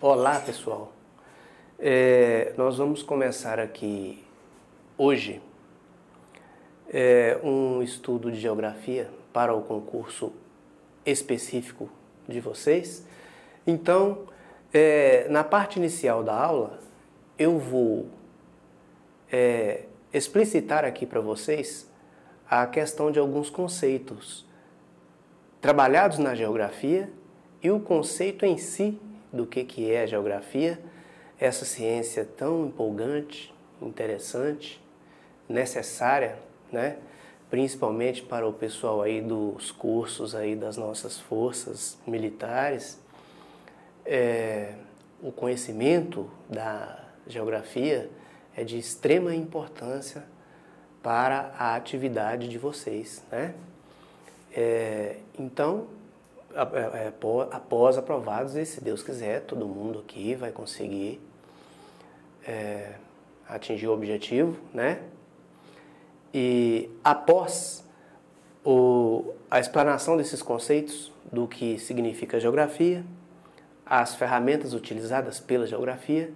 Olá, pessoal. Nós vamos começar aqui hoje um estudo de geografia para o concurso específico de vocês. Então, na parte inicial da aula, eu vou explicitar aqui para vocês a questão de alguns conceitos trabalhados na geografia e o conceito em si do que é a geografia, essa ciência tão empolgante, interessante, necessária, né? Principalmente para o pessoal aí dos cursos aí das nossas forças militares. O conhecimento da geografia é de extrema importância para a atividade de vocês, né? Então, após aprovados, e se Deus quiser, todo mundo aqui vai conseguir atingir o objetivo, né? E após a explanação desses conceitos do que significa geografia, as ferramentas utilizadas pela geografia,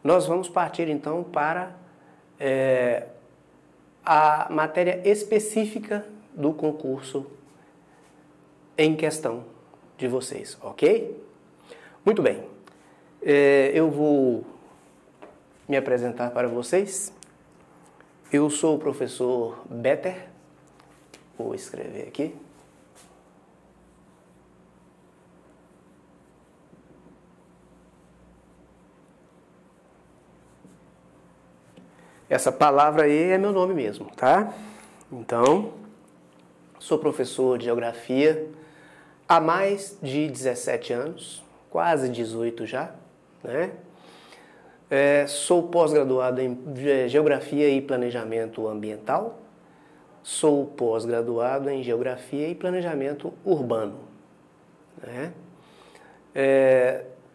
nós vamos partir então para a matéria específica do concurso em questão de vocês, ok? Muito bem, eu vou me apresentar para vocês. Eu sou o professor Better, vou escrever aqui. Essa palavra aí é meu nome mesmo, tá? Então, sou professor de geografia há mais de 17 anos, quase 18 já, né? Sou pós-graduado em Geografia e Planejamento Ambiental, sou pós-graduado em Geografia e Planejamento Urbano, né?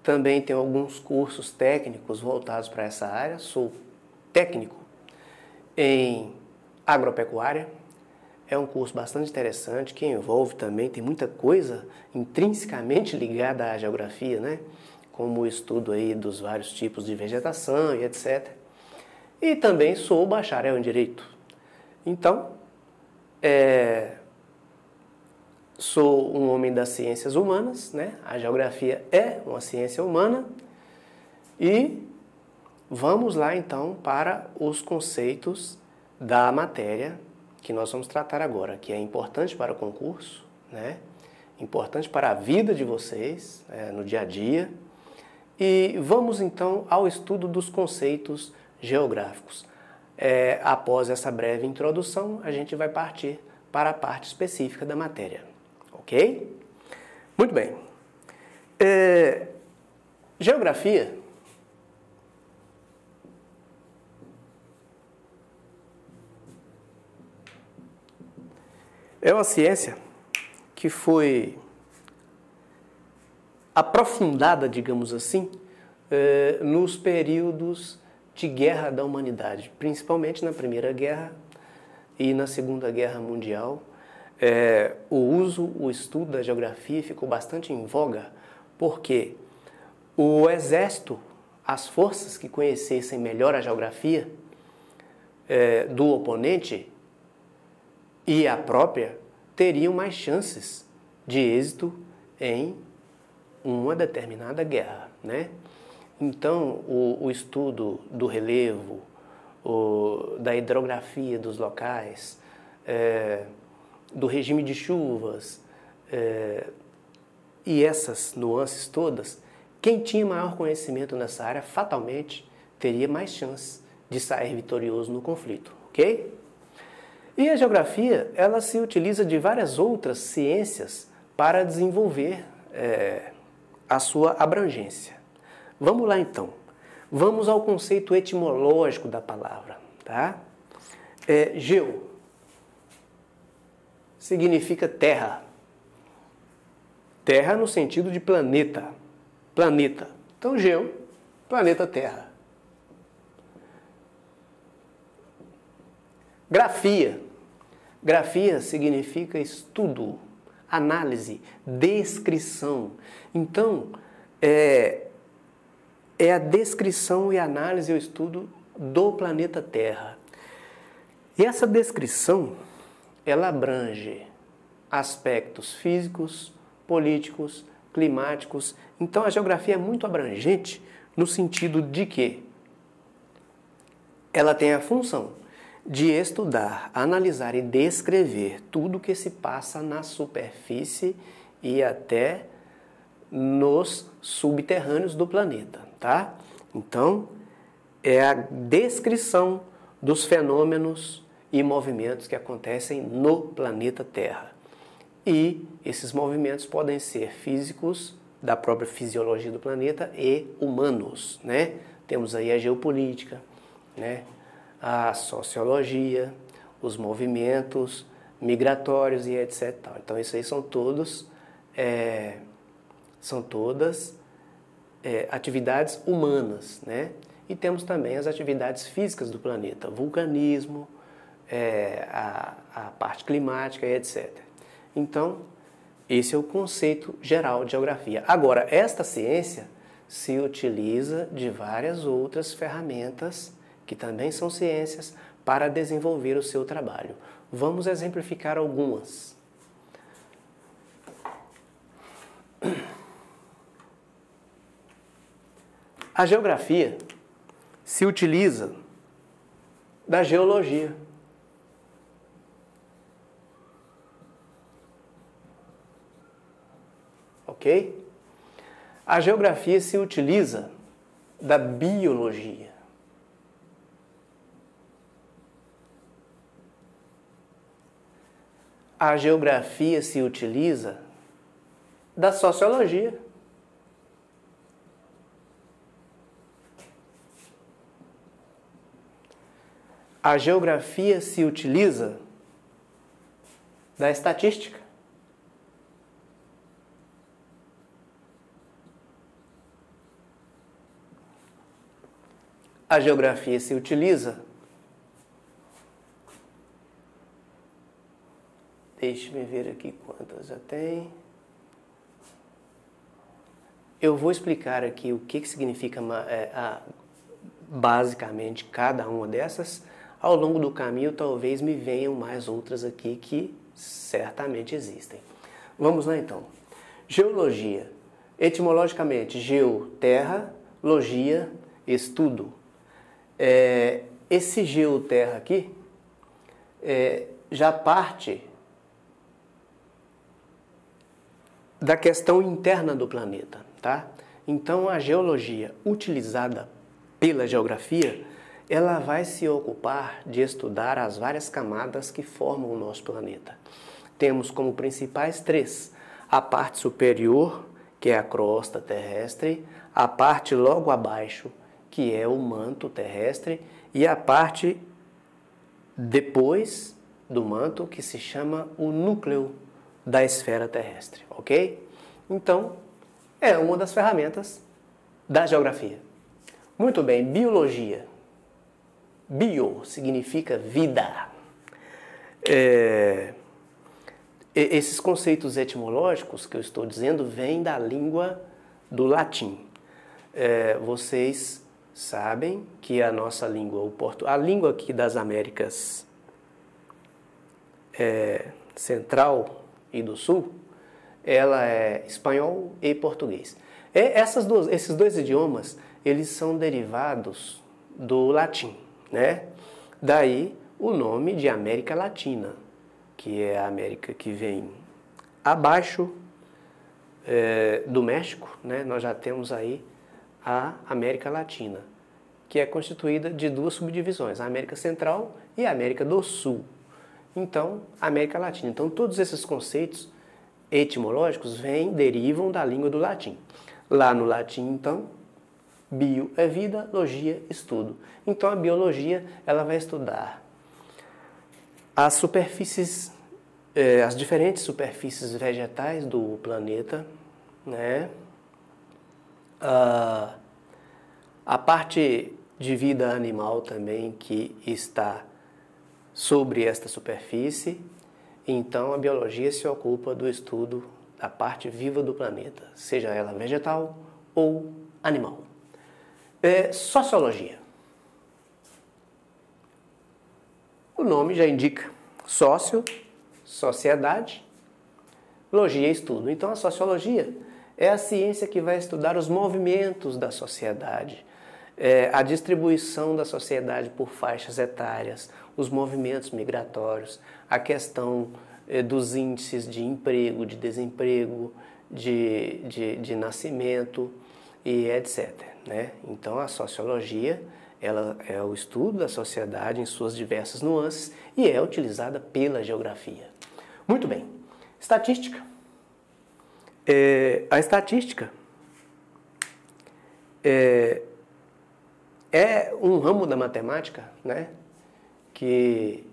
Também tenho alguns cursos técnicos voltados para essa área, sou técnico em agropecuária. É um curso bastante interessante, que envolve também, tem muita coisa intrinsecamente ligada à geografia, né? Como o estudo aí dos vários tipos de vegetação e etc. E também sou bacharel em Direito. Então, sou um homem das ciências humanas, né? A geografia é uma ciência humana. E vamos lá então para os conceitos da matéria que nós vamos tratar agora, que é importante para o concurso, né? Importante para a vida de vocês, no dia a dia. E vamos então ao estudo dos conceitos geográficos. Após essa breve introdução, a gente vai partir para a parte específica da matéria, ok? Muito bem. Geografia é uma ciência que foi aprofundada, digamos assim, nos períodos de guerra da humanidade, principalmente na Primeira Guerra e na Segunda Guerra Mundial. O estudo da geografia ficou bastante em voga, porque o exército, as forças que conhecessem melhor a geografia do oponente e a própria, teriam mais chances de êxito em uma determinada guerra, né? Então, o estudo do relevo, da hidrografia dos locais, do regime de chuvas e essas nuances todas, quem tinha maior conhecimento nessa área, fatalmente, teria mais chance de sair vitorioso no conflito, ok? E a geografia, ela se utiliza de várias outras ciências para desenvolver a sua abrangência. Vamos lá então. Vamos ao conceito etimológico da palavra, tá? Geo significa terra. Terra no sentido de planeta. Planeta. Então, geo, planeta Terra. Grafia. Grafia significa estudo, análise, descrição. Então, é a descrição e análise e o estudo do planeta Terra. E essa descrição, ela abrange aspectos físicos, políticos, climáticos. Então a geografia é muito abrangente no sentido de que ela tem a função de estudar, analisar e descrever tudo o que se passa na superfície e até nos subterrâneos do planeta, tá? Então, é a descrição dos fenômenos e movimentos que acontecem no planeta Terra. E esses movimentos podem ser físicos, da própria fisiologia do planeta, e humanos, né? Temos aí a geopolítica, né? A sociologia, os movimentos migratórios e etc. Então, isso aí são todas atividades humanas, né? E temos também as atividades físicas do planeta, vulcanismo, a parte climática e etc. Então, esse é o conceito geral de geografia. Agora, esta ciência se utiliza de várias outras ferramentas, que também são ciências, para desenvolver o seu trabalho. Vamos exemplificar algumas. A geografia se utiliza da geologia. Ok? A geografia se utiliza da biologia. A geografia se utiliza da sociologia. A geografia se utiliza da estatística. A geografia se utiliza. Deixe-me ver aqui quantas já tem. Eu vou explicar aqui o que significa basicamente cada uma dessas. Ao longo do caminho, talvez me venham mais outras aqui que certamente existem. Vamos lá então. Geologia. Etimologicamente, geo, terra, logia, estudo. Esse geoterra aqui já parte da questão interna do planeta, tá? Então, a geologia utilizada pela geografia, ela vai se ocupar de estudar as várias camadas que formam o nosso planeta. Temos como principais três: a parte superior, que é a crosta terrestre, a parte logo abaixo, que é o manto terrestre, e a parte depois do manto, que se chama o núcleo da esfera terrestre, ok? Então, é uma das ferramentas da geografia. Muito bem, biologia. Bio significa vida. Esses conceitos etimológicos que eu estou dizendo vêm da língua do latim. Vocês sabem que a nossa língua, a língua aqui das Américas Central e do Sul, ela é espanhol e português. Esses dois idiomas, eles são derivados do latim, né? Daí o nome de América Latina, que é a América que vem abaixo do México, né? Nós já temos aí a América Latina, que é constituída de duas subdivisões, a América Central e a América do Sul. Então, América Latina. Então, todos esses conceitos etimológicos derivam da língua do latim. Lá no latim, então, bio é vida, logia, estudo. Então, a biologia, ela vai estudar as superfícies, as diferentes superfícies vegetais do planeta, né? A parte de vida animal também que está sobre esta superfície. Então, a biologia se ocupa do estudo da parte viva do planeta, seja ela vegetal ou animal. Sociologia. O nome já indica sócio, sociedade, logia, estudo. Então a sociologia é a ciência que vai estudar os movimentos da sociedade, a distribuição da sociedade por faixas etárias, os movimentos migratórios, a questão dos índices de emprego, de desemprego, de nascimento e etc. Né? Então a sociologia ela é o estudo da sociedade em suas diversas nuances e é utilizada pela geografia. Muito bem. Estatística. A estatística é um ramo da matemática, né, que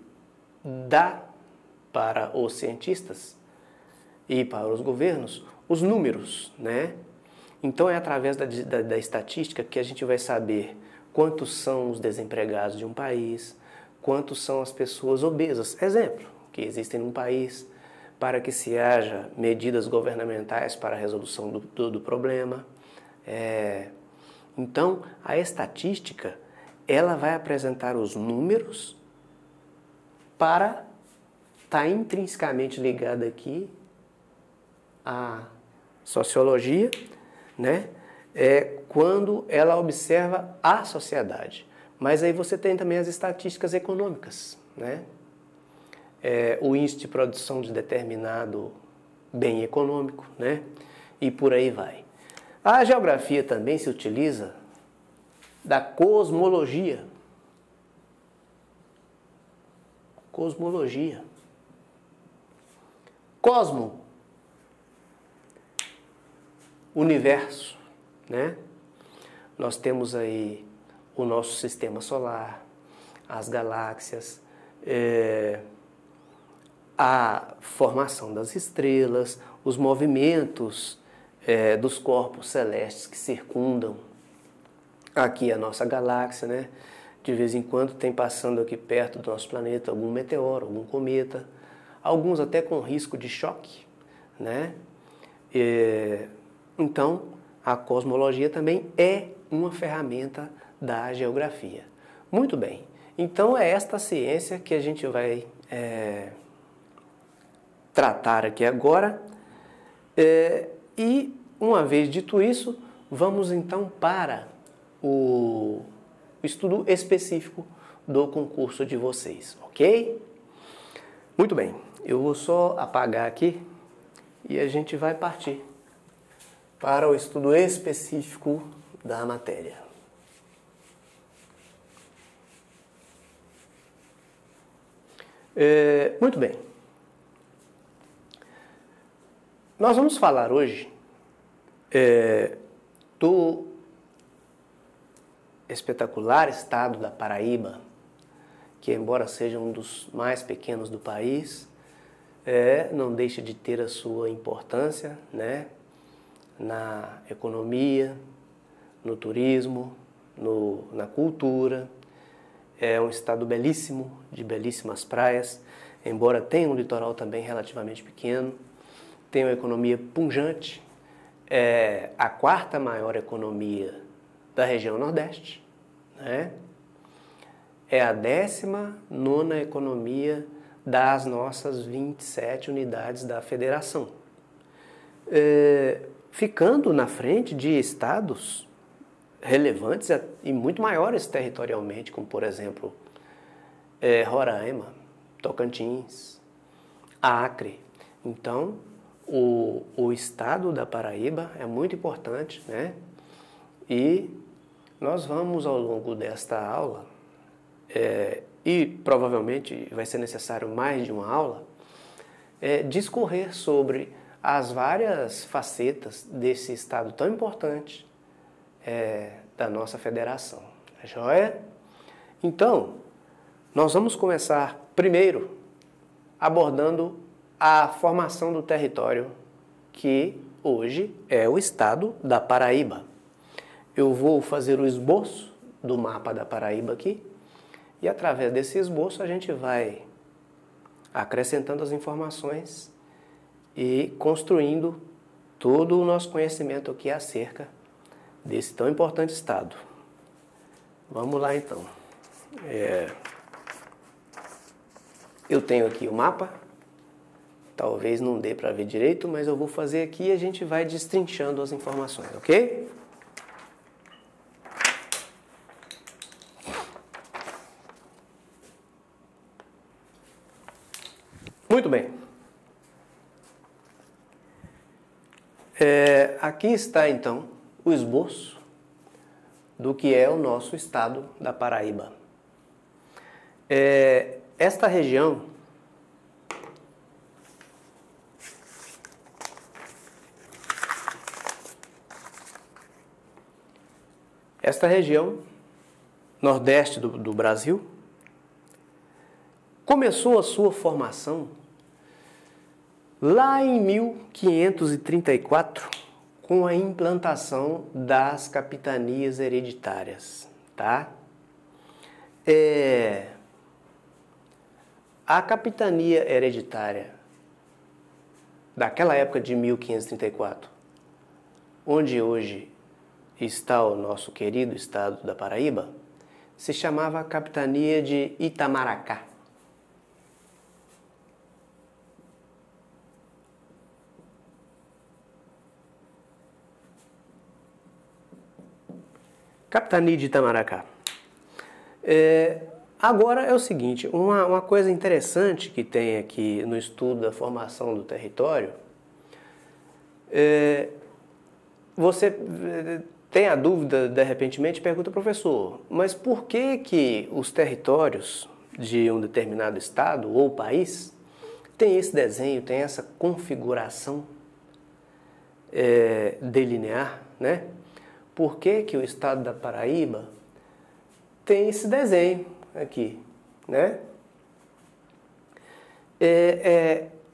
dá para os cientistas e para os governos os números, né? Então é através da estatística que a gente vai saber quantos são os desempregados de um país, quantos são as pessoas obesas, exemplo, que existem num país, para que se haja medidas governamentais para a resolução do problema. Então, a estatística, ela vai apresentar os números para estar intrinsecamente ligada aqui à sociologia, né? Quando ela observa a sociedade. Mas aí você tem também as estatísticas econômicas, né? O índice de produção de determinado bem econômico, né? E por aí vai. A geografia também se utiliza da cosmologia. Cosmologia. Cosmo. Universo, né? Nós temos aí o nosso sistema solar, as galáxias, a formação das estrelas, os movimentos dos corpos celestes que circundam aqui a nossa galáxia, né? De vez em quando tem passando aqui perto do nosso planeta algum meteoro, algum cometa, alguns até com risco de choque, né? Então, a cosmologia também é uma ferramenta da geografia. Muito bem, então é esta ciência que a gente vai tratar aqui agora. E, uma vez dito isso, vamos então para o estudo específico do concurso de vocês, ok? Muito bem, eu vou só apagar aqui e a gente vai partir para o estudo específico da matéria. Muito bem. Nós vamos falar hoje do espetacular estado da Paraíba, que embora seja um dos mais pequenos do país, não deixa de ter a sua importância, né? Na economia, no turismo, na cultura. É um estado belíssimo, de belíssimas praias, embora tenha um litoral também relativamente pequeno. Tem uma economia pujante, é a quarta maior economia da região Nordeste, né? É a 19ª economia das nossas 27 unidades da federação. Ficando na frente de estados relevantes e muito maiores territorialmente, como por exemplo Roraima, Tocantins, Acre. Então, o estado da Paraíba é muito importante, né? E nós vamos ao longo desta aula, e provavelmente vai ser necessário mais de uma aula, discorrer sobre as várias facetas desse estado tão importante da nossa federação. Tá joia? Então, nós vamos começar primeiro abordando a formação do território, que hoje é o estado da Paraíba. Eu vou fazer o esboço do mapa da Paraíba aqui, e através desse esboço a gente vai acrescentando as informações e construindo todo o nosso conhecimento aqui acerca desse tão importante estado. Vamos lá então. Eu tenho aqui o mapa. Talvez não dê para ver direito, mas eu vou fazer aqui e a gente vai destrinchando as informações, ok? Muito bem. Aqui está então o esboço do que é o nosso estado da Paraíba. Esta região nordeste do Brasil começou a sua formação lá em 1534 com a implantação das capitanias hereditárias, tá? A capitania hereditária daquela época de 1534, onde hoje está o nosso querido estado da Paraíba, se chamava Capitania de Itamaracá. Capitania de Itamaracá. Agora é o seguinte, uma coisa interessante que tem aqui no estudo da formação do território, você tem a dúvida, de repente, pergunta, professor, mas por que os territórios de um determinado estado ou país tem esse desenho, tem essa configuração delinear, né? Por que o estado da Paraíba tem esse desenho aqui, né?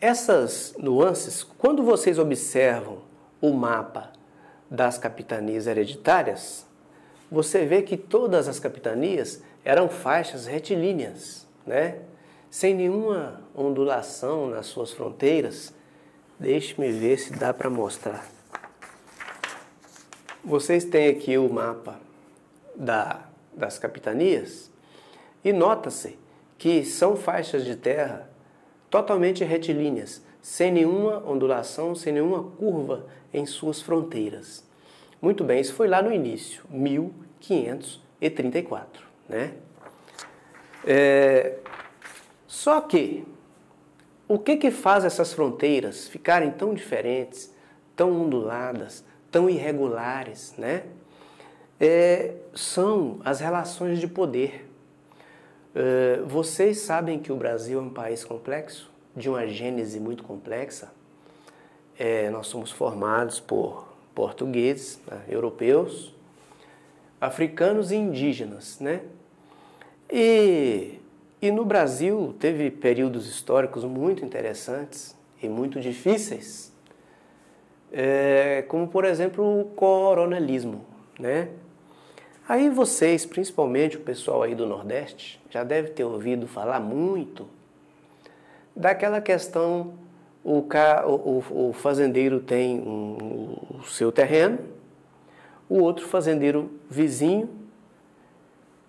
Essas nuances, quando vocês observam o mapa das capitanias hereditárias, você vê que todas as capitanias eram faixas retilíneas, né? Sem nenhuma ondulação nas suas fronteiras. Deixe-me ver se dá para mostrar. Vocês têm aqui o mapa das capitanias e nota-se que são faixas de terra totalmente retilíneas, sem nenhuma ondulação, sem nenhuma curva em suas fronteiras. Muito bem, isso foi lá no início, 1534, né? Só que, o que faz essas fronteiras ficarem tão diferentes, tão onduladas, tão irregulares, né? São as relações de poder. Vocês sabem que o Brasil é um país complexo, de uma gênese muito complexa. Nós somos formados por portugueses, né, europeus, africanos e indígenas, né? E no Brasil teve períodos históricos muito interessantes e muito difíceis, como, por exemplo, o coronelismo, né? Aí vocês, principalmente o pessoal aí do Nordeste, já deve ter ouvido falar muito daquela questão, o fazendeiro tem o seu terreno, o outro fazendeiro vizinho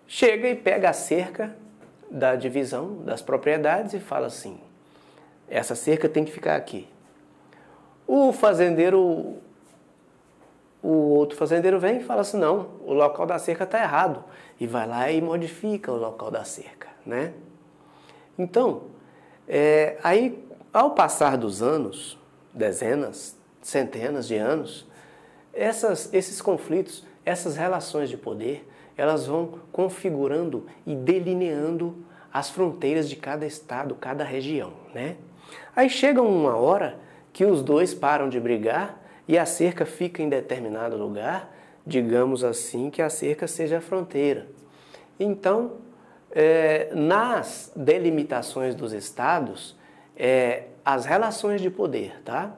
chega e pega a cerca da divisão das propriedades e fala assim, essa cerca tem que ficar aqui. O outro fazendeiro vem e fala assim, não, o local da cerca está errado. E vai lá e modifica o local da cerca, né? Então, aí, ao passar dos anos, dezenas, centenas de anos, esses conflitos, essas relações de poder, elas vão configurando e delineando as fronteiras de cada estado, cada região, né? Aí chega uma hora que os dois param de brigar e a cerca fica em determinado lugar, digamos assim, que a cerca seja a fronteira. Então, nas delimitações dos estados, as relações de poder, tá?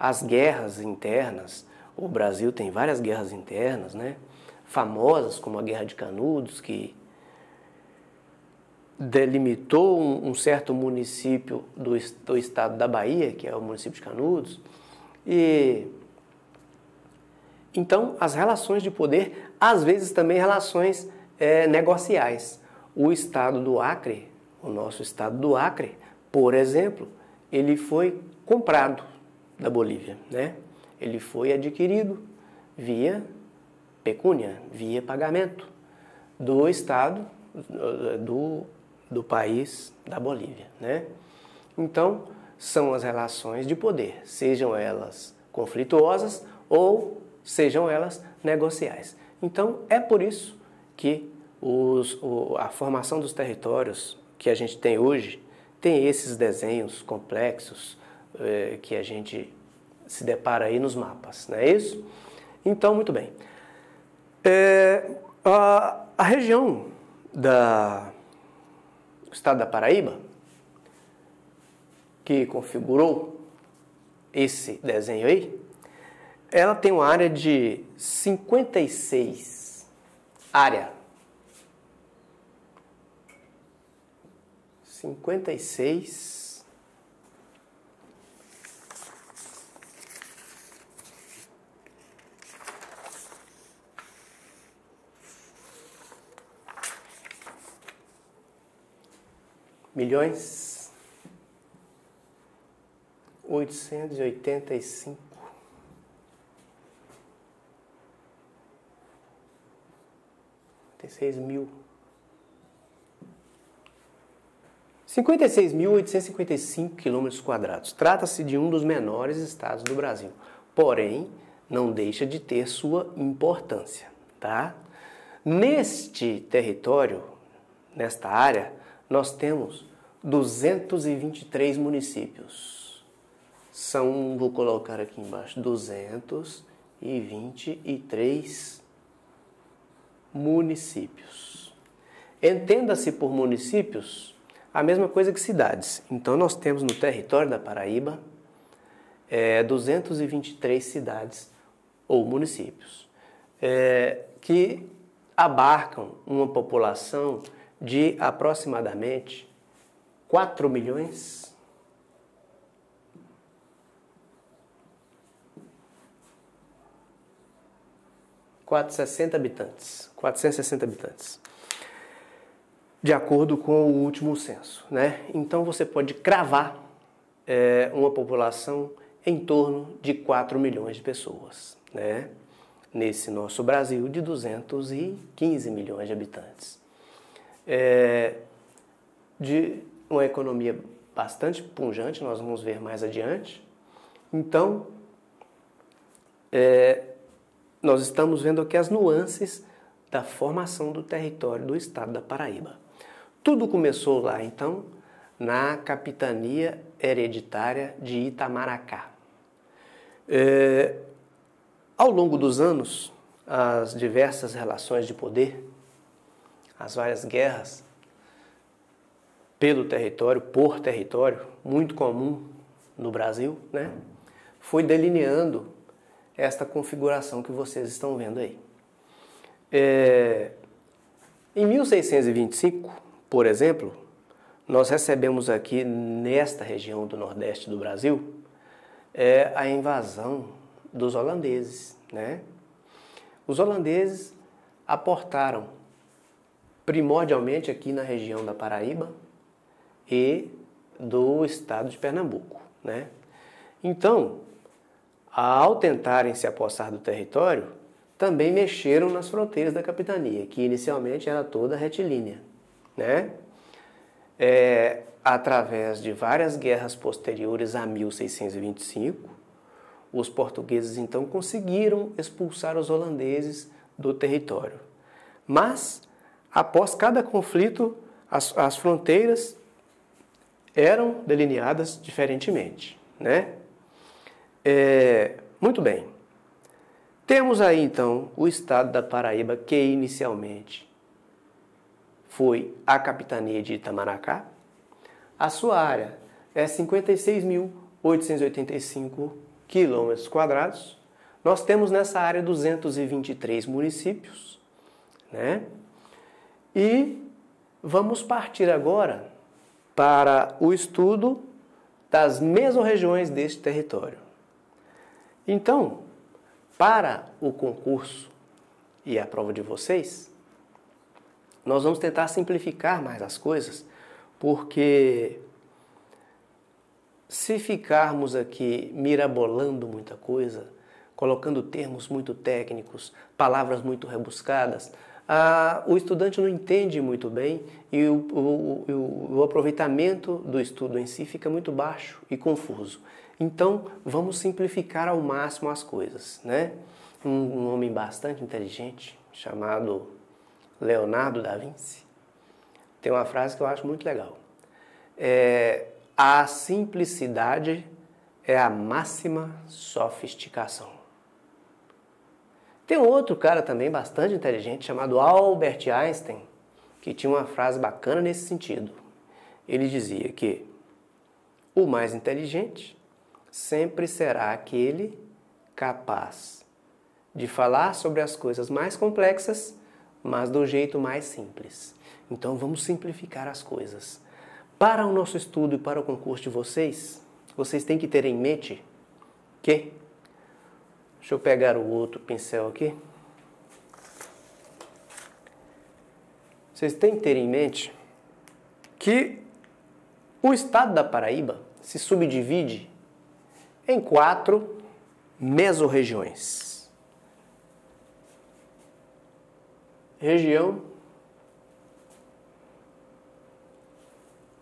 As guerras internas, o Brasil tem várias guerras internas, né? Famosas, como a Guerra de Canudos, que delimitou um certo município do estado da Bahia, que é o município de Canudos. Então, as relações de poder, às vezes também relações negociais. O estado do Acre, o nosso estado do Acre, por exemplo, ele foi comprado da Bolívia, né? Ele foi adquirido via pecúnia, via pagamento do estado do país da Bolívia, né? Então, são as relações de poder, sejam elas conflituosas ou sejam elas negociais. Então, é por isso que a formação dos territórios que a gente tem hoje tem esses desenhos complexos que a gente se depara aí nos mapas, não é isso? Então, muito bem. A região do estado da Paraíba, que configurou esse desenho aí, ela tem uma área de 56 milhões 885 56.000 56.855 quilômetros quadrados. Trata-se de um dos menores estados do Brasil, porém não deixa de ter sua importância, tá? Neste território, nesta área, nós temos 223 municípios. Vou colocar aqui embaixo, 223 municípios. Entenda-se por municípios a mesma coisa que cidades. Então, nós temos no território da Paraíba 223 cidades ou municípios que abarcam uma população de aproximadamente 4 milhões 460 habitantes, 460 habitantes, de acordo com o último censo, né? Então você pode cravar uma população em torno de 4 milhões de pessoas, né? Nesse nosso Brasil de 215 milhões de habitantes. De uma economia bastante pujante, nós vamos ver mais adiante. Então, nós estamos vendo aqui as nuances da formação do território do estado da Paraíba. Tudo começou lá, então, na capitania hereditária de Itamaracá. Ao longo dos anos, as diversas relações de poder, as várias guerras pelo território, por território, muito comum no Brasil, né? Foi delineando esta configuração que vocês estão vendo aí. Em 1625, por exemplo, nós recebemos aqui nesta região do Nordeste do Brasil a invasão dos holandeses, né? Os holandeses aportaram primordialmente aqui na região da Paraíba e do estado de Pernambuco, né? Então, ao tentarem se apossar do território, também mexeram nas fronteiras da capitania, que inicialmente era toda retilínea, né? Através de várias guerras posteriores a 1625, os portugueses então conseguiram expulsar os holandeses do território. Mas, após cada conflito, as fronteiras eram delineadas diferentemente, né? Muito bem. Temos aí então o estado da Paraíba, que inicialmente foi a capitania de Itamaracá. A sua área é 56.885 quilômetros quadrados. Nós temos nessa área 223 municípios, né? E vamos partir agora para o estudo das mesorregiões deste território. Então, para o concurso e a prova de vocês, nós vamos tentar simplificar mais as coisas, porque se ficarmos aqui mirabolando muita coisa, colocando termos muito técnicos, palavras muito rebuscadas, o estudante não entende muito bem e o aproveitamento do estudo em si fica muito baixo e confuso. Então, vamos simplificar ao máximo as coisas, né? Um homem bastante inteligente, chamado Leonardo da Vinci, tem uma frase que eu acho muito legal. A simplicidade é a máxima sofisticação. Tem um outro cara também bastante inteligente chamado Albert Einstein, que tinha uma frase bacana nesse sentido. Ele dizia que o mais inteligente sempre será aquele capaz de falar sobre as coisas mais complexas, mas do jeito mais simples. Então vamos simplificar as coisas. Para o nosso estudo e para o concurso de vocês, vocês têm que ter em mente que... Deixa eu pegar o outro pincel aqui. Vocês têm que ter em mente que o estado da Paraíba se subdivide em 4 mesorregiões. Região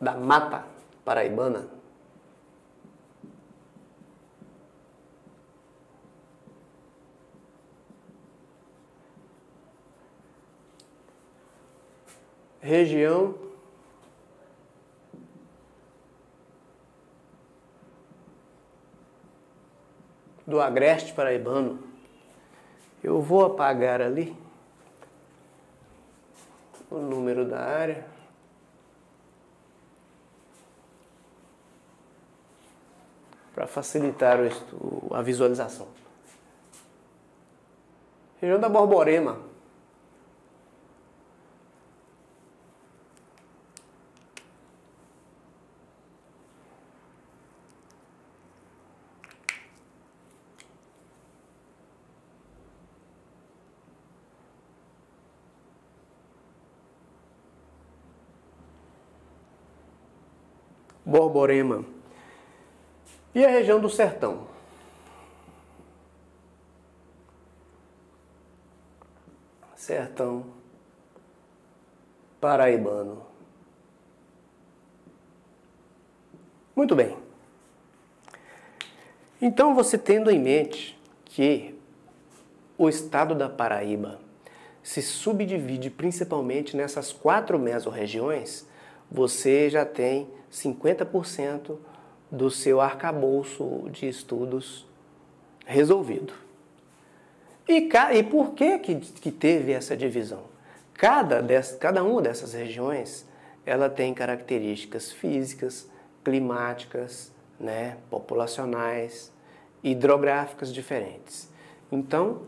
da Mata Paraibana, região do Agreste Paraibano. Eu vou apagar ali o número da área. Para facilitar a visualização. Região da Borborema. Borborema. E a região do Sertão? Sertão paraibano. Muito bem. Então, você tendo em mente que o estado da Paraíba se subdivide principalmente nessas 4 mesorregiões, você já tem 50% do seu arcabouço de estudos resolvido. E por que teve essa divisão? Cada uma dessas regiões ela tem características físicas, climáticas, né, populacionais, hidrográficas diferentes. Então,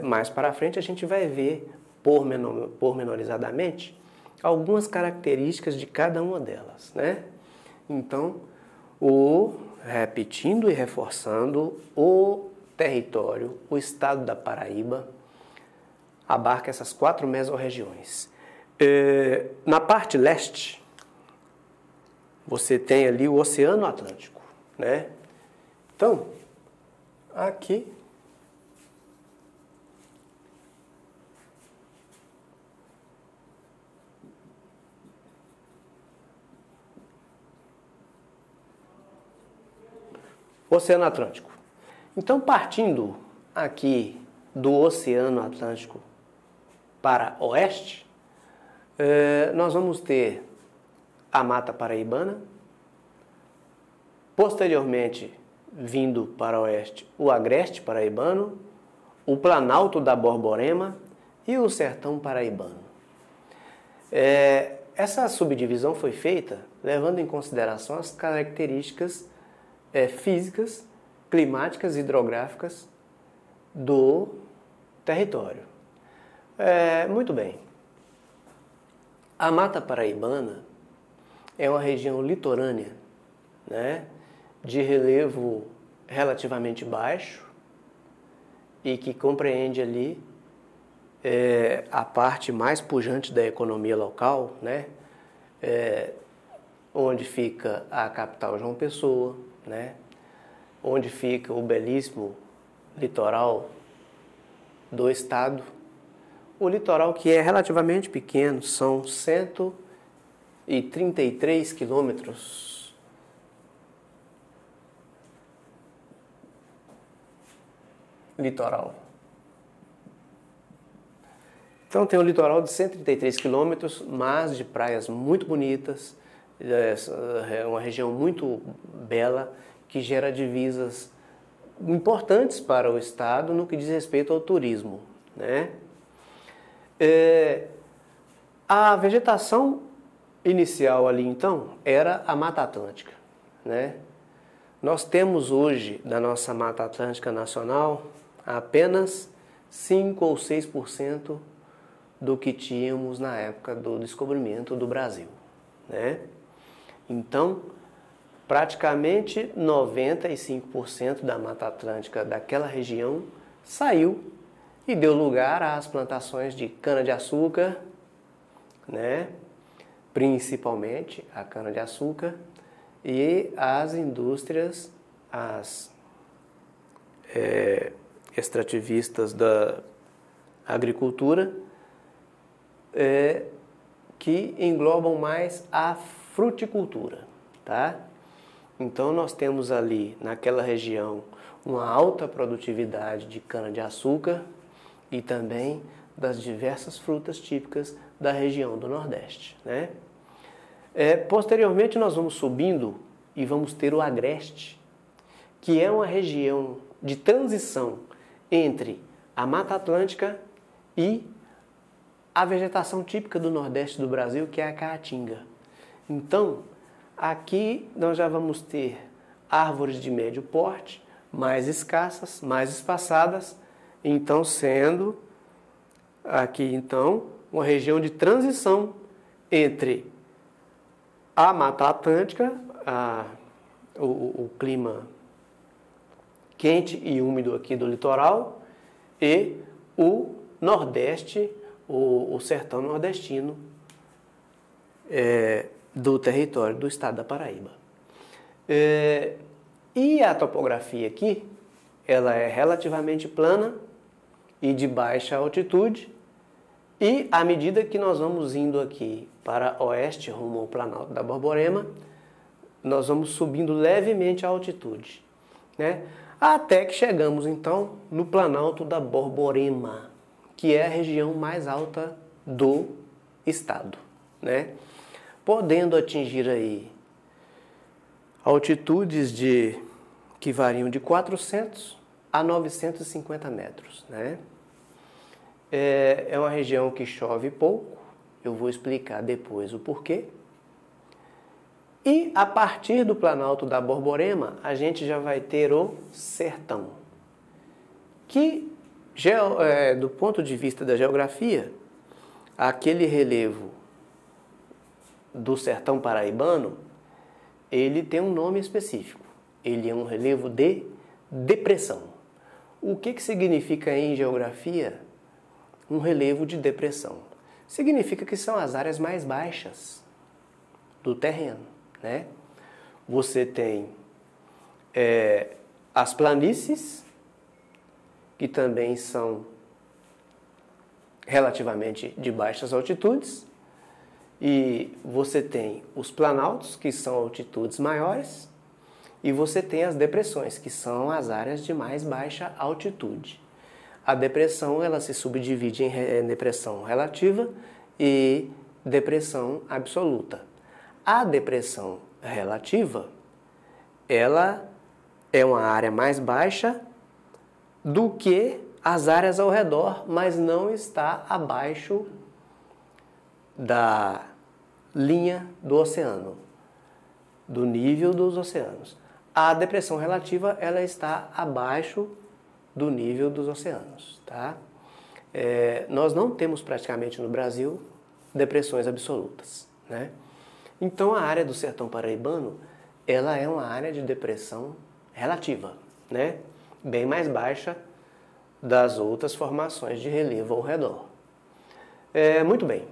mais para frente a gente vai ver pormenorizadamente algumas características de cada uma delas, né? Então, repetindo e reforçando, o território, o estado da Paraíba, abarca essas 4 mesorregiões. Na parte leste, você tem ali o Oceano Atlântico, né? Então, aqui Oceano Atlântico. Então, partindo aqui do Oceano Atlântico para oeste, nós vamos ter a Mata Paraibana, posteriormente, vindo para oeste, o Agreste Paraibano, o Planalto da Borborema e o Sertão Paraibano. Essa subdivisão foi feita levando em consideração as características físicas, climáticas e hidrográficas do território. Muito bem. A Mata Paraibana é uma região litorânea, né, de relevo relativamente baixo e que compreende ali a parte mais pujante da economia local, né? Onde fica a capital João Pessoa, né? Onde fica o belíssimo litoral do estado. O litoral que é relativamente pequeno, são 133 quilômetros. Litoral. Então tem um litoral de 133 quilômetros, mas de praias muito bonitas, é uma região muito bela, que gera divisas importantes para o estado no que diz respeito ao turismo, né? A vegetação inicial ali, então, era a Mata Atlântica, né? Nós temos hoje, da nossa Mata Atlântica Nacional, apenas 5 ou 6% do que tínhamos na época do descobrimento do Brasil, né? Então, praticamente 95% da Mata Atlântica daquela região saiu e deu lugar às plantações de cana-de-açúcar, né? Principalmente a cana-de-açúcar, e as indústrias, as extrativistas da agricultura, que englobam mais a fruticultura, tá? Então nós temos ali naquela região uma alta produtividade de cana-de-açúcar e também das diversas frutas típicas da região do Nordeste, né? Posteriormente nós vamos subindo e vamos ter o Agreste, que é uma região de transição entre a Mata Atlântica e a vegetação típica do Nordeste do Brasil, que é a caatinga. Então, aqui nós já vamos ter árvores de médio porte, mais escassas, mais espaçadas, então sendo aqui então uma região de transição entre a Mata Atlântica, o clima quente e úmido aqui do litoral, e o Nordeste, o sertão nordestino do território do estado da Paraíba. E a topografia aqui, ela é relativamente plana e de baixa altitude, e à medida que nós vamos indo aqui para oeste, rumo ao Planalto da Borborema, nós vamos subindo levemente a altitude, né? Até que chegamos então no Planalto da Borborema, que é a região mais alta do estado, né? Podendo atingir aí altitudes que variam de 400 a 950 metros, né? É uma região que chove pouco, eu vou explicar depois o porquê. E a partir do Planalto da Borborema, a gente já vai ter o sertão, que, do ponto de vista da geografia, aquele relevo do sertão paraibano, ele tem um nome específico. Ele é um relevo de depressão. O que significa em geografia um relevo de depressão? Significa que são as áreas mais baixas do terreno, né? Você tem as planícies, que também são relativamente de baixas altitudes, e você tem os planaltos, que são altitudes maiores, e você tem as depressões, que são as áreas de mais baixa altitude. A depressão, ela se subdivide em depressão relativa e depressão absoluta. A depressão relativa, ela é uma área mais baixa do que as áreas ao redor, mas não está abaixo da linha do oceano, do nível dos oceanos. A depressão relativa, ela está abaixo do nível dos oceanos, tá? Nós não temos praticamente no Brasil depressões absolutas, né? Então a área do sertão paraibano, ela é uma área de depressão relativa, né? Bem mais baixa das outras formações de relevo ao redor. Muito bem.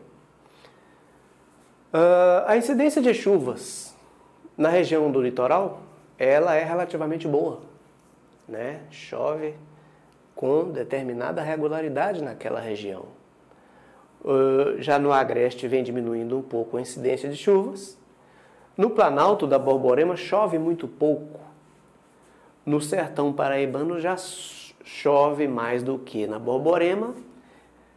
A incidência de chuvas na região do litoral, ela é relativamente boa, né? Chove com determinada regularidade naquela região. Já no agreste vem diminuindo um pouco a incidência de chuvas. No Planalto da Borborema chove muito pouco. No sertão paraibano já chove mais do que na Borborema,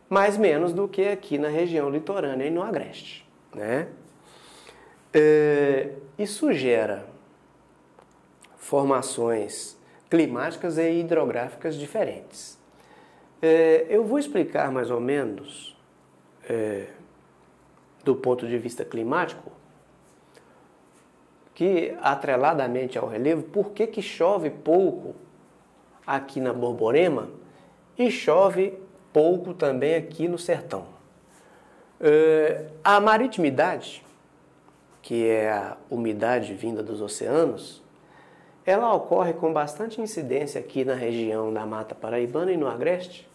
mas menos do que aqui na região litorânea e no agreste, né? Isso gera formações climáticas e hidrográficas diferentes. Eu vou explicar mais ou menos, do ponto de vista climático, que atreladamente ao relevo, por que chove pouco aqui na Borborema e chove pouco também aqui no sertão. A maritimidade, que é a umidade vinda dos oceanos, ela ocorre com bastante incidência aqui na região da Mata Paraibana e no agreste,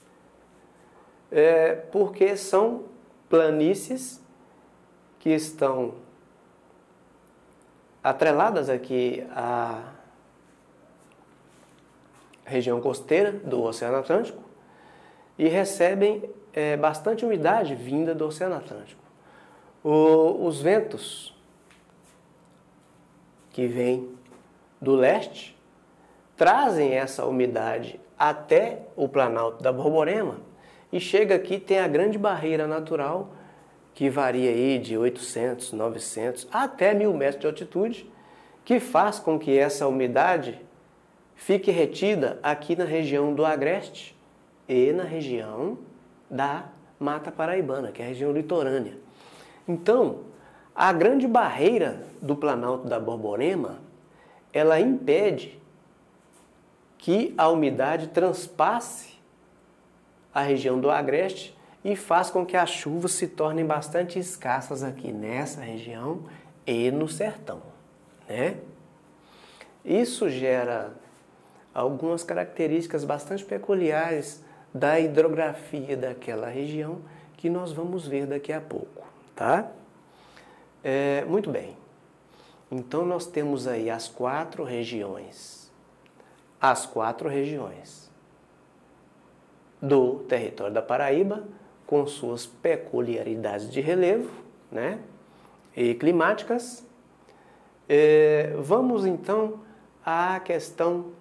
porque são planícies que estão atreladas aqui à região costeira do Oceano Atlântico e recebem bastante umidade vinda do Oceano Atlântico. Os ventos que vêm do leste trazem essa umidade até o Planalto da Borborema e chega aqui, tem a grande barreira natural que varia aí de 800, 900 até 1000 metros de altitude, que faz com que essa umidade fique retida aqui na região do agreste e na região da Mata Paraibana, que é a região litorânea. Então, a grande barreira do Planalto da Borborema, ela impede que a umidade transpasse a região do agreste e faz com que as chuvas se tornem bastante escassas aqui nessa região e no sertão, né? Isso gera algumas características bastante peculiares da hidrografia daquela região que nós vamos ver daqui a pouco, tá? Muito bem. Então nós temos aí as quatro regiões do território da Paraíba, com suas peculiaridades de relevo, né, e climáticas. Vamos então à questão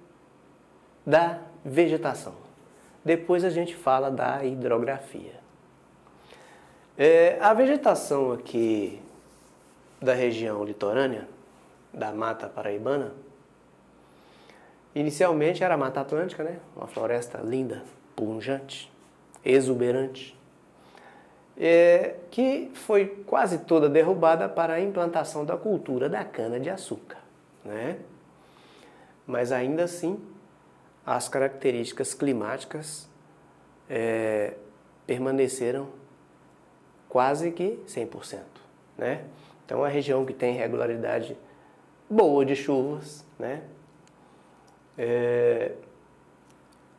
da vegetação. Depois a gente fala da hidrografia. A vegetação aqui da região litorânea, da Mata Paraibana, inicialmente era a Mata Atlântica, né, uma floresta linda, pujante, exuberante, que foi quase toda derrubada para a implantação da cultura da cana-de-açúcar, né? Mas ainda assim, as características climáticas permaneceram quase que 100%, né? Então, é a região que tem regularidade boa de chuvas, né?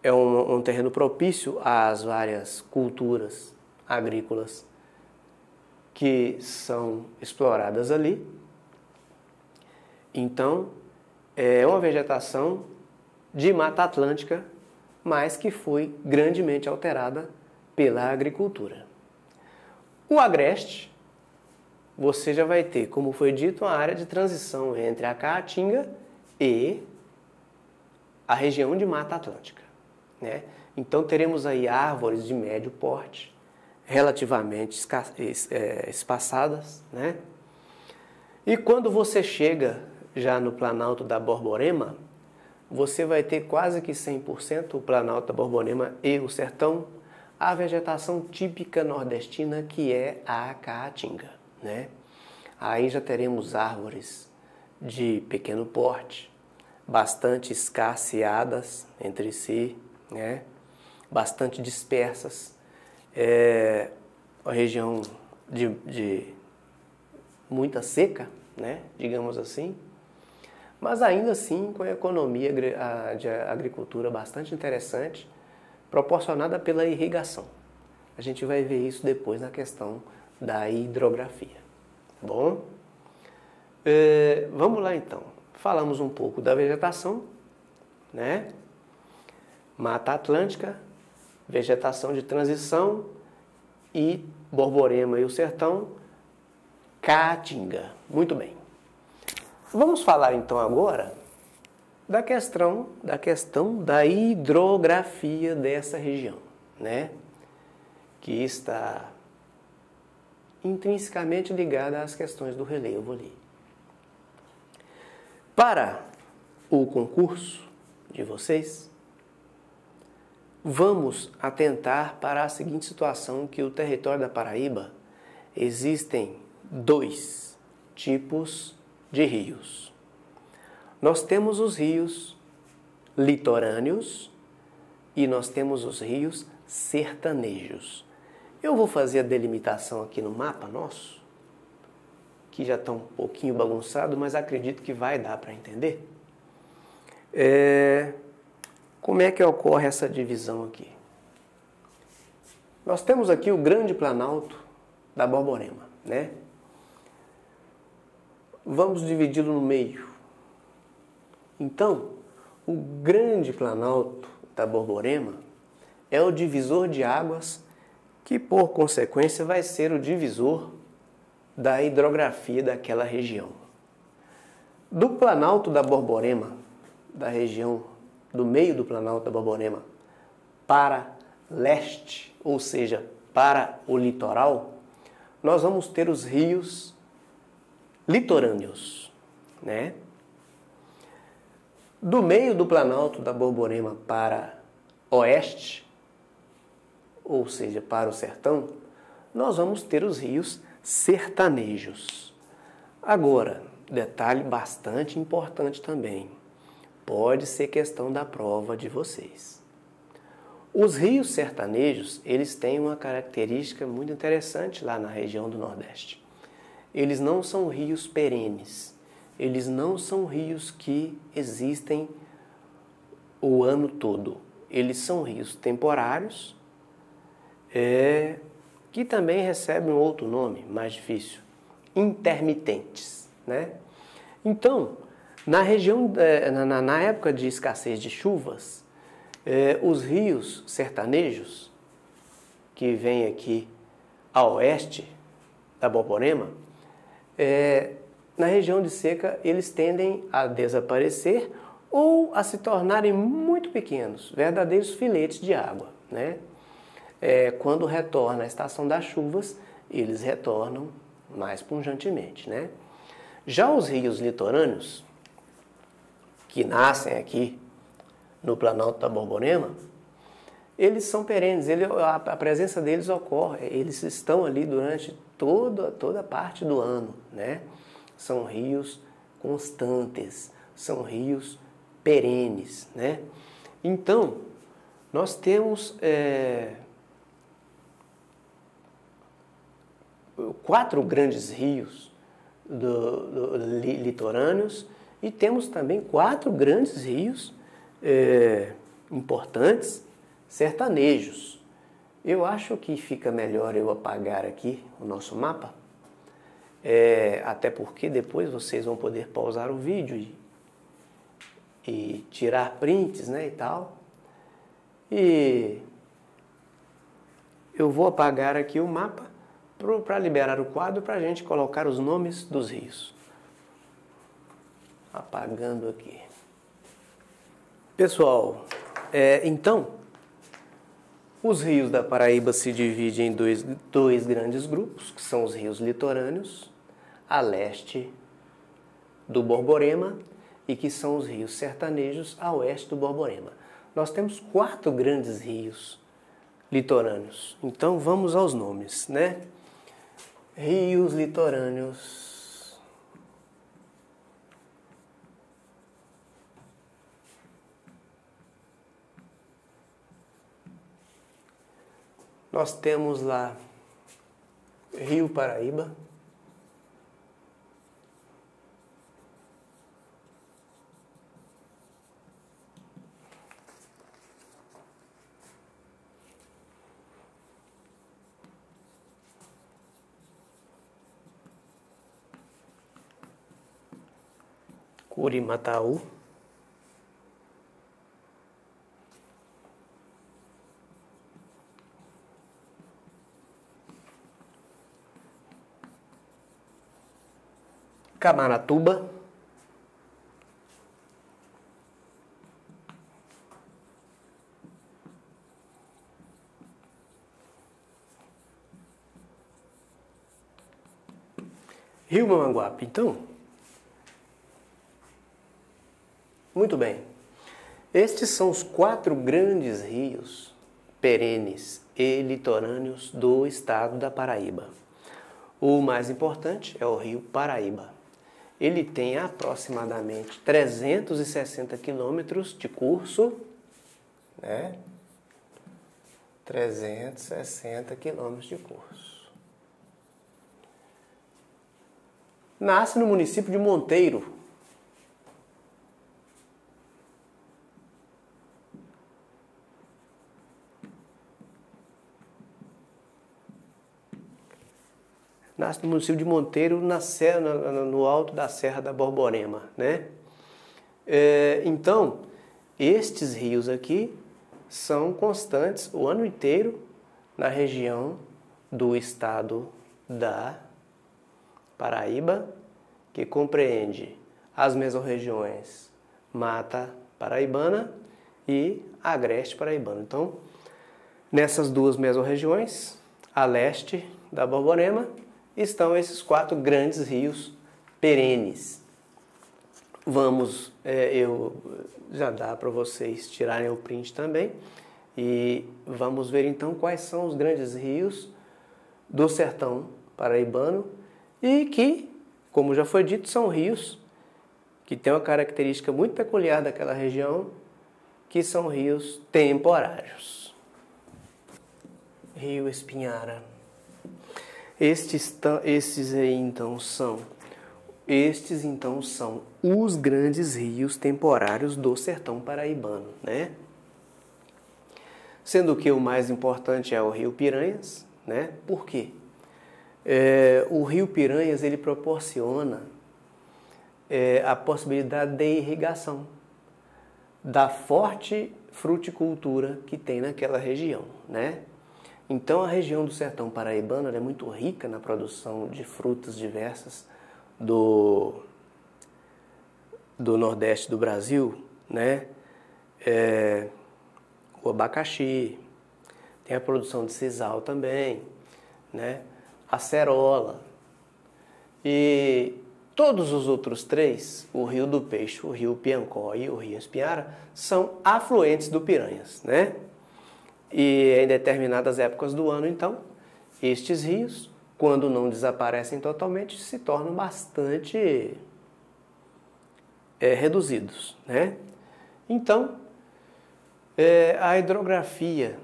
É um terreno propício às várias culturas agrícolas que são exploradas ali. Então, é uma vegetação de Mata Atlântica, mas que foi grandemente alterada pela agricultura. O agreste, você já vai ter, como foi dito, uma área de transição entre a Caatinga e a região de Mata Atlântica, né? Então teremos aí árvores de médio porte, relativamente espaçadas, né? E quando você chega já no Planalto da Borborema, você vai ter quase que 100% o Planalto da Borborema e o sertão, a vegetação típica nordestina, que é a Caatinga, né? Aí já teremos árvores de pequeno porte, bastante escasseadas entre si, né? Bastante dispersas. Uma região de muita seca, né? Digamos assim, mas ainda assim com a economia de agricultura bastante interessante, proporcionada pela irrigação, A gente vai ver isso depois na questão da hidrografia. Tá bom? Vamos lá então. Falamos um pouco da vegetação, né? Mata Atlântica, vegetação de transição e Borborema e o sertão, Caatinga. Muito bem. Vamos falar então agora da questão da hidrografia dessa região, né? Que está intrinsecamente ligada às questões do relevo ali. Para o concurso de vocês, vamos atentar para a seguinte situação, que o território da Paraíba existem 2 tipos de rios. Nós temos os rios litorâneos e nós temos os rios sertanejos. Eu vou fazer a delimitação aqui no mapa nosso, que já está um pouquinho bagunçado, mas acredito que vai dar para entender. Como é que ocorre essa divisão aqui? Nós temos aqui o Grande Planalto da Borborema, né? Vamos dividi-lo no meio. Então, o Grande Planalto da Borborema é o divisor de águas que, por consequência, vai ser o divisor da hidrografia daquela região. Do Planalto da Borborema, da região do meio do Planalto da Borborema, para leste, ou seja, para o litoral, nós vamos ter os rios litorâneos, né? Do meio do Planalto da Borborema para oeste, ou seja, para o sertão, nós vamos ter os rios sertanejos. Agora, detalhe bastante importante também, pode ser questão da prova de vocês. Os rios sertanejos, eles têm uma característica muito interessante lá na região do Nordeste. Eles não são rios perenes, eles não são rios que existem o ano todo. Eles são rios temporários, que também recebem um outro nome, mais difícil, intermitentes, né? Então, na região, na época de escassez de chuvas, os rios sertanejos, que vêm aqui a oeste da Borborema, na região de seca, eles tendem a desaparecer ou a se tornarem muito pequenos, verdadeiros filetes de água, né? Quando retorna a estação das chuvas, eles retornam mais punjantemente, né? Já os rios litorâneos, que nascem aqui no Planalto da Borborema, eles são perenes, a presença deles ocorre, eles estão ali durante toda a parte do ano, né? São rios constantes, são rios perenes, né? Então, nós temos 4 grandes rios litorâneos e temos também 4 grandes rios importantes sertanejos. Eu acho que fica melhor eu apagar aqui o nosso mapa, até porque depois vocês vão poder pausar o vídeo e tirar prints, né, e tal. E eu vou apagar aqui o mapa para liberar o quadro para a gente colocar os nomes dos rios. Apagando aqui. Pessoal, então, os rios da Paraíba se dividem em dois grandes grupos, que são os rios litorâneos, a leste do Borborema, e que são os rios sertanejos, a oeste do Borborema. Nós temos 4 grandes rios litorâneos. Então, vamos aos nomes, né? Rios litorâneos. Nós temos lá Rio Paraíba, Curimataú, Camaratuba, Rio Mamanguape. Então, muito bem. Estes são os 4 grandes rios perenes e litorâneos do estado da Paraíba. O mais importante é o rio Paraíba. Ele tem aproximadamente 360 quilômetros de curso, né? 360 quilômetros de curso. Nasce no município de Monteiro. Nasce no município de Monteiro, no alto da Serra da Borborema, né? Então, estes rios aqui são constantes o ano inteiro na região do estado da Paraíba, que compreende as mesorregiões Mata Paraibana e Agreste Paraibano. Então, nessas 2 mesorregiões, a leste da Borborema, estão esses 4 grandes rios perenes. Vamos, já dá para vocês tirarem o print também, e vamos ver então quais são os grandes rios do sertão paraibano e que, como já foi dito, são rios que têm uma característica muito peculiar daquela região, que são rios temporários. Rio Espinhara. Estes então são os grandes rios temporários do sertão paraibano, né? Sendo que o mais importante é o rio Piranhas, né? Por quê? O rio Piranhas ele proporciona a possibilidade de irrigação da forte fruticultura que tem naquela região, né? Então a região do sertão paraibano é muito rica na produção de frutas diversas do nordeste do Brasil, né? O abacaxi, tem a produção de sisal também, né? A cerola e todos os outros 3, o Rio do Peixe, o Rio Piancó e o Rio Espinhara, são afluentes do Piranhas, né? E em determinadas épocas do ano, então, estes rios, quando não desaparecem totalmente, se tornam bastante reduzidos, né? Então, a hidrografia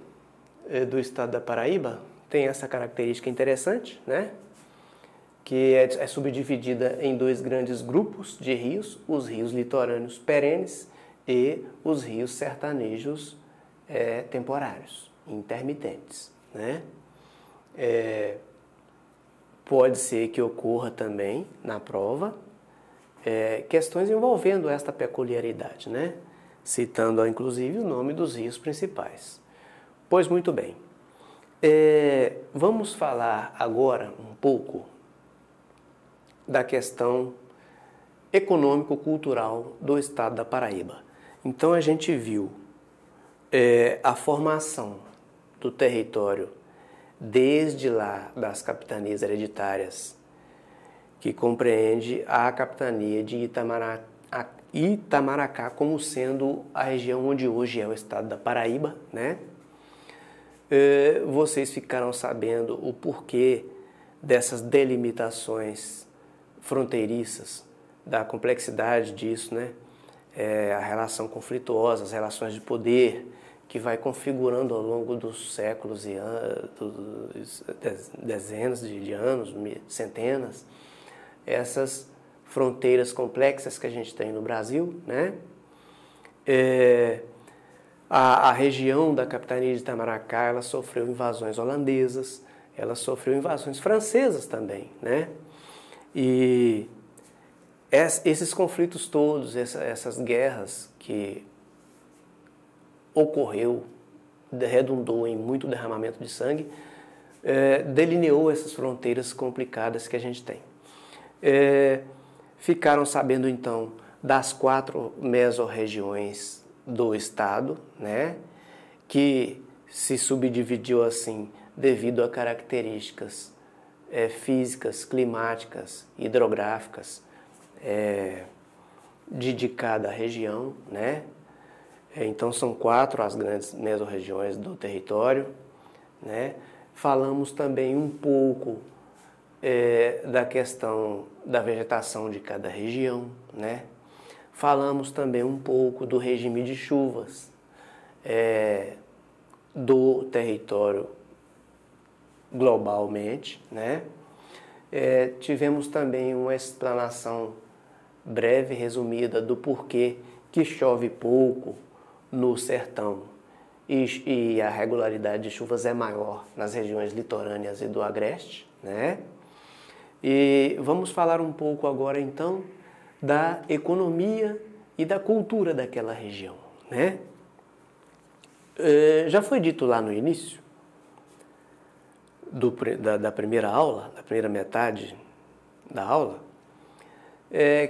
do estado da Paraíba tem essa característica interessante, né? Que é subdividida em 2 grandes grupos de rios, os rios litorâneos perenes e os rios sertanejos temporários, intermitentes, né? Pode ser que ocorra também na prova questões envolvendo esta peculiaridade, né? Citando inclusive o nome dos rios principais. Pois muito bem, vamos falar agora um pouco da questão econômico-cultural do estado da Paraíba. Então a gente viu a formação do território desde lá das capitanias hereditárias, que compreende a capitania de Itamaracá como sendo a região onde hoje é o estado da Paraíba, né? Vocês ficaram sabendo o porquê dessas delimitações fronteiriças, da complexidade disso, né? A relação conflituosa, as relações de poder que vai configurando ao longo dos séculos e dezenas de anos, centenas, essas fronteiras complexas que a gente tem no Brasil, né? A região da capitania de Itamaracá, ela sofreu invasões holandesas, ela sofreu invasões francesas também, né? E esses conflitos todos, essas guerras que ocorreu, redundou em muito derramamento de sangue, delineou essas fronteiras complicadas que a gente tem. Ficaram sabendo, então, das 4 mesorregiões do estado, né, que se subdividiu assim devido a características físicas, climáticas, hidrográficas de cada região, né? Então são 4 as grandes mesorregiões do território, né? Falamos também um pouco da questão da vegetação de cada região, né? Falamos também um pouco do regime de chuvas do território globalmente, né? Tivemos também uma explanação breve, resumida, do porquê que chove pouco no sertão e a regularidade de chuvas é maior nas regiões litorâneas e do agreste, né? E vamos falar um pouco agora, então, da economia e da cultura daquela região, né? Já foi dito lá no início da primeira aula, da primeira metade da aula,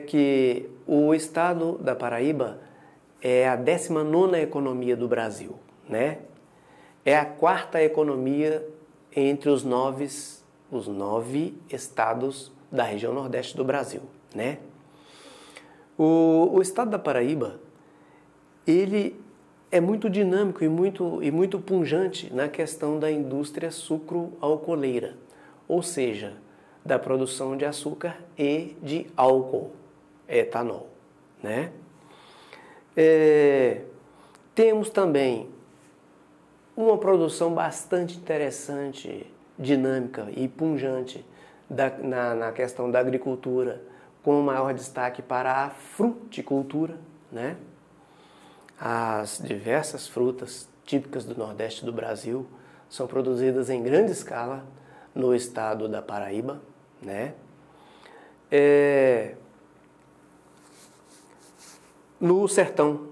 que o estado da Paraíba é a 19ª economia do Brasil, né? É a 4ª economia entre os 9 estados da região nordeste do Brasil, né? O estado da Paraíba, ele é muito dinâmico e muito pujante na questão da indústria sucro-alcooleira, ou seja, da produção de açúcar e de álcool, etanol, né? Temos também uma produção bastante interessante, dinâmica e pujante na questão da agricultura, com maior destaque para a fruticultura, né? As diversas frutas típicas do Nordeste do Brasil são produzidas em grande escala no estado da Paraíba, né? No sertão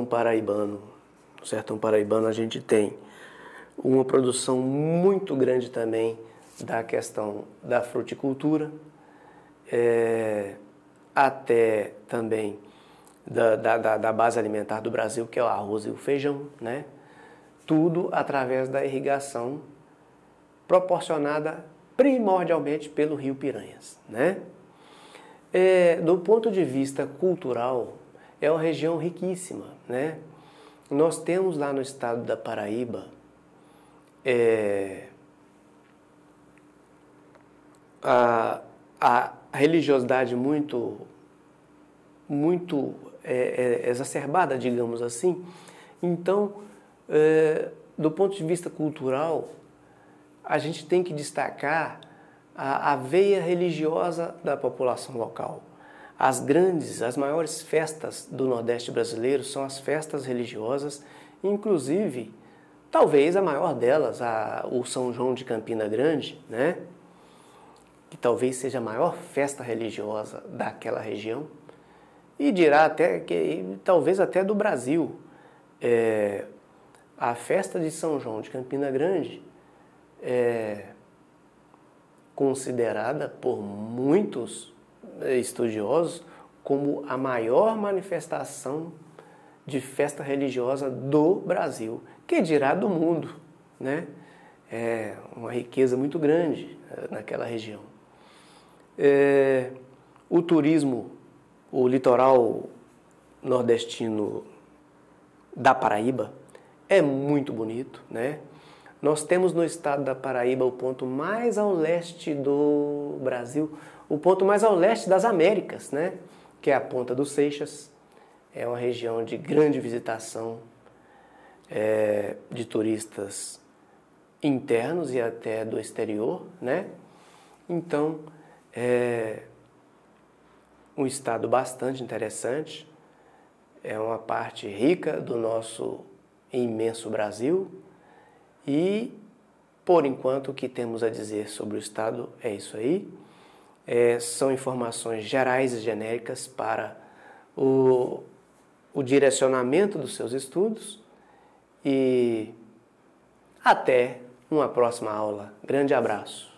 paraibano a gente tem uma produção muito grande também da questão da fruticultura, até também da base alimentar do Brasil, que é o arroz e o feijão, né? Tudo através da irrigação proporcionada primordialmente pelo rio Piranhas, né? Do ponto de vista cultural, é uma região riquíssima, né? Nós temos lá no estado da Paraíba a religiosidade muito exacerbada, digamos assim. Então, do ponto de vista cultural, a gente tem que destacar a veia religiosa da população local. As maiores festas do Nordeste brasileiro são as festas religiosas, inclusive, talvez a maior delas, o São João de Campina Grande, né? Que talvez seja a maior festa religiosa daquela região, e dirá até que talvez até do Brasil. A festa de São João de Campina Grande é considerada por muitos estudiosos como a maior manifestação de festa religiosa do Brasil, que dirá do mundo, né? É uma riqueza muito grande naquela região. O turismo, o litoral nordestino da Paraíba é muito bonito, né? Nós temos no estado da Paraíba o ponto mais ao leste do Brasil, o ponto mais ao leste das Américas, né? Que é a Ponta dos Seixas. É uma região de grande visitação de turistas internos e até do exterior, né? Então, um estado bastante interessante, é uma parte rica do nosso imenso Brasil e, por enquanto, o que temos a dizer sobre o estado é isso aí. São informações gerais e genéricas para o direcionamento dos seus estudos e até uma próxima aula. Grande abraço!